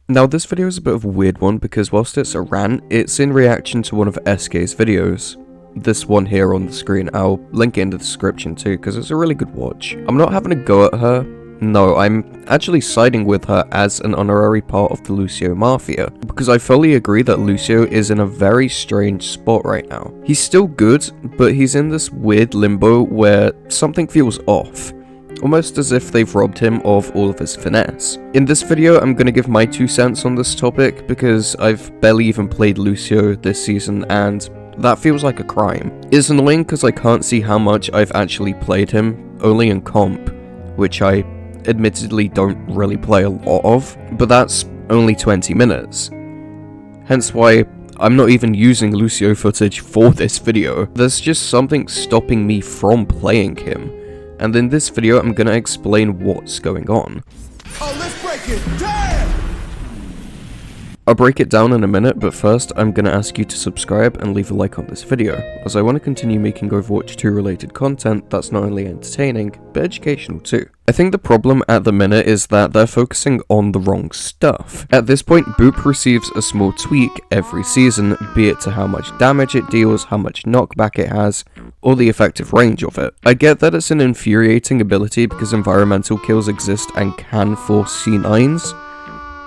Now this video is a bit of a weird one because whilst it's a rant, it's in reaction to one of Eskay's videos. This one here on the screen, I'll link it in the description too because it's a really good watch. I'm not having a go at her, no, I'm actually siding with her as an honorary part of the Lucio Mafia, because I fully agree that Lucio is in a very strange spot right now. He's still good, but he's in this weird limbo where something feels off. Almost as if they've robbed him of all of his finesse. In this video, I'm going to give my 2 cents on this topic because I've barely even played Lucio this season and that feels like a crime. It's annoying because I can't see how much I've actually played him, only in comp, which I admittedly don't really play a lot of, but that's only 20 minutes. Hence why I'm not even using Lucio footage for this video. There's just something stopping me from playing him. And in this video, I'm gonna explain what's going on. Oh, let's break it down! I'll break it down in a minute, but first, I'm gonna ask you to subscribe and leave a like on this video, as I want to continue making Overwatch 2 related content that's not only entertaining, but educational too. I think the problem at the minute is that they're focusing on the wrong stuff. At this point, Boop receives a small tweak every season, be it to how much damage it deals, how much knockback it has, or the effective range of it. I get that it's an infuriating ability because environmental kills exist and can force C9s,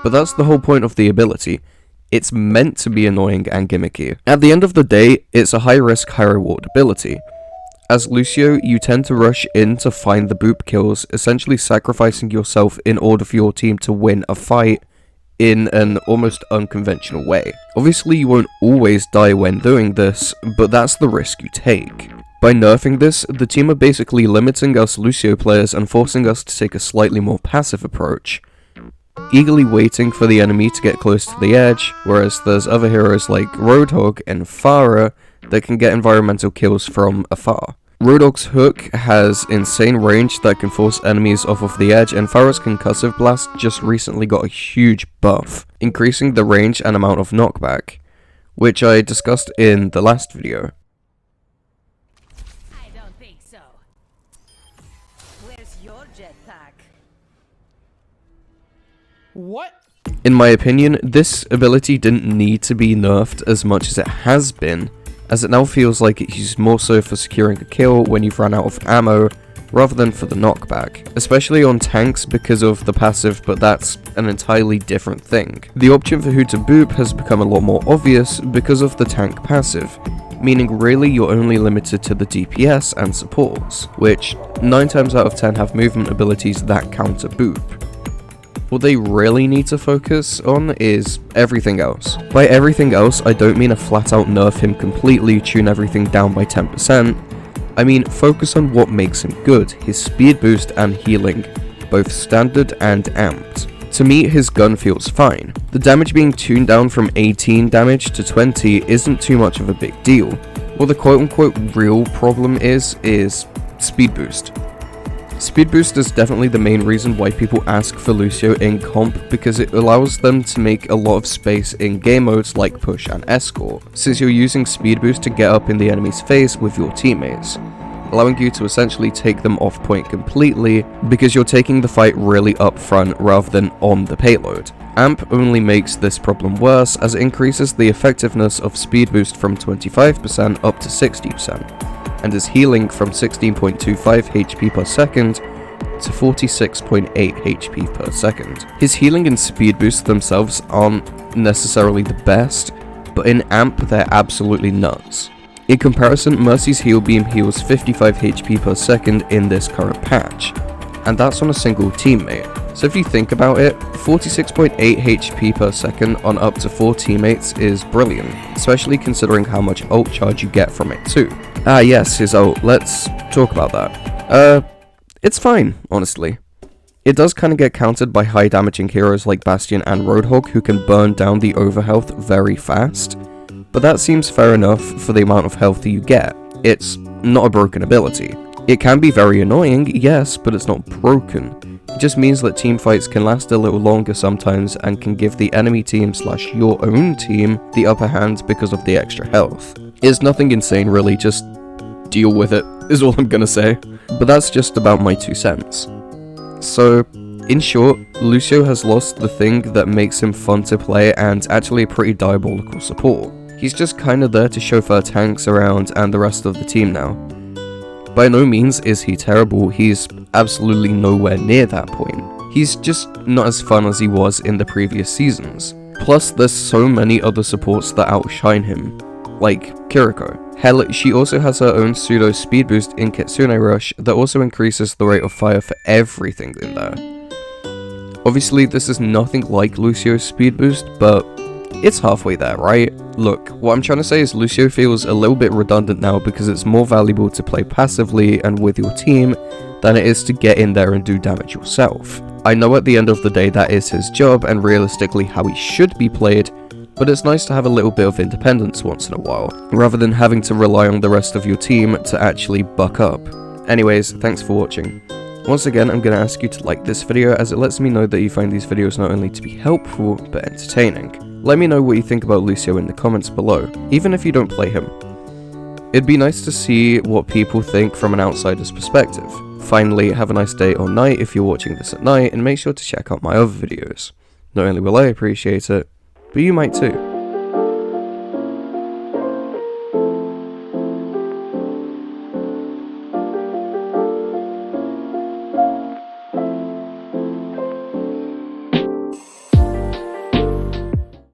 but that's the whole point of the ability. It's meant to be annoying and gimmicky. At the end of the day, it's a high risk, high reward ability. As Lucio, you tend to rush in to find the Boop kills, essentially sacrificing yourself in order for your team to win a fight in an almost unconventional way. Obviously you won't always die when doing this, but that's the risk you take. By nerfing this, the team are basically limiting us Lucio players and forcing us to take a slightly more passive approach, eagerly waiting for the enemy to get close to the edge, whereas there's other heroes like Roadhog and Pharah that can get environmental kills from afar. Roadhog's hook has insane range that can force enemies off of the edge, and Pharah's concussive blast just recently got a huge buff, increasing the range and amount of knockback, which I discussed in the last video. I don't think so. Where's your jetpack? What? In my opinion, this ability didn't need to be nerfed as much as it has been, as it now feels like it's used more so for securing a kill when you've run out of ammo, rather than for the knockback, especially on tanks because of the passive, but that's an entirely different thing. The option for who to boop has become a lot more obvious because of the tank passive, meaning really you're only limited to the DPS and supports, which 9 times out of 10 have movement abilities that counter boop. What they really need to focus on is everything else. By everything else, I don't mean a flat out nerf him completely, tune everything down by 10%. I mean focus on what makes him good, his speed boost and healing, both standard and amped. To me, his gun feels fine. The damage being tuned down from 18 damage to 20 isn't too much of a big deal. What the quote unquote real problem is speed boost. Speed boost is definitely the main reason why people ask for Lucio in comp, because it allows them to make a lot of space in game modes like push and escort, since you're using speed boost to get up in the enemy's face with your teammates, allowing you to essentially take them off point completely because you're taking the fight really up front rather than on the payload. Amp only makes this problem worse as it increases the effectiveness of speed boost from 25% up to 60%. And his healing from 16.25 HP per second to 46.8 HP per second. His healing and speed boosts themselves aren't necessarily the best, but in AMP they're absolutely nuts. In comparison, Mercy's heal beam heals 55 HP per second in this current patch, and that's on a single teammate. So if you think about it, 46.8 HP per second on up to 4 teammates is brilliant, especially considering how much ult charge you get from it too. Ah yes, his ult, let's talk about that. It's fine, honestly. It does kinda get countered by high damaging heroes like Bastion and Roadhog who can burn down the overhealth very fast, but that seems fair enough for the amount of health that you get. It's not a broken ability. It can be very annoying, yes, but it's not broken. It just means that teamfights can last a little longer sometimes and can give the enemy team / your own team the upper hand because of the extra health. It's nothing insane really, just deal with it, is all I'm gonna say. But that's just about my 2 cents. So, In short, Lucio has lost the thing that makes him fun to play and actually a pretty diabolical support. He's just kinda there to chauffeur tanks around and the rest of the team now. By no means is he terrible, he's absolutely nowhere near that point. He's just not as fun as he was in the previous seasons. Plus, there's so many other supports that outshine him, like KarQ. Hell, she also has her own pseudo speed boost in Kitsune Rush that also increases the rate of fire for everything in there. Obviously, this is nothing like Lucio's speed boost, but it's halfway there, right? Look, what I'm trying to say is Lucio feels a little bit redundant now because it's more valuable to play passively and with your team than it is to get in there and do damage yourself. I know at the end of the day that is his job and realistically how he should be played, but it's nice to have a little bit of independence once in a while, rather than having to rely on the rest of your team to actually buck up. Anyways, thanks for watching. Once again, I'm going to ask you to like this video as it lets me know that you find these videos not only to be helpful, but entertaining. Let me know what you think about Lucio in the comments below, even if you don't play him. It'd be nice to see what people think from an outsider's perspective. Finally, have a nice day or night if you're watching this at night, and make sure to check out my other videos. Not only will I appreciate it, but you might too.